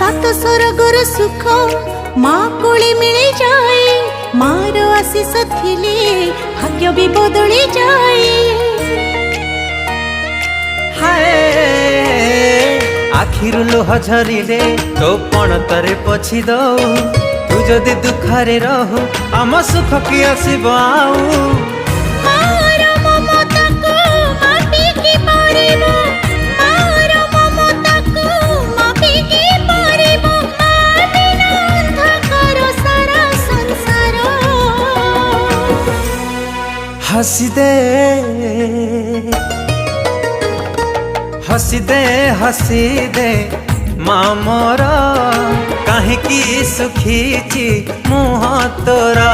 सात स्वर्गर सुख माँ कोले मिले जाए, मार आशीष थिले भाग्य भी बदली जाए। हाय आखिरु लुह झरिले तो पणतरे पछी दो, तू जदि दुखरे रहू आम सुख कि आसीब आऊ। हसी दे हसी दे हसी दे माँ मोरा, कहीं की सुखी मुँह तोरा।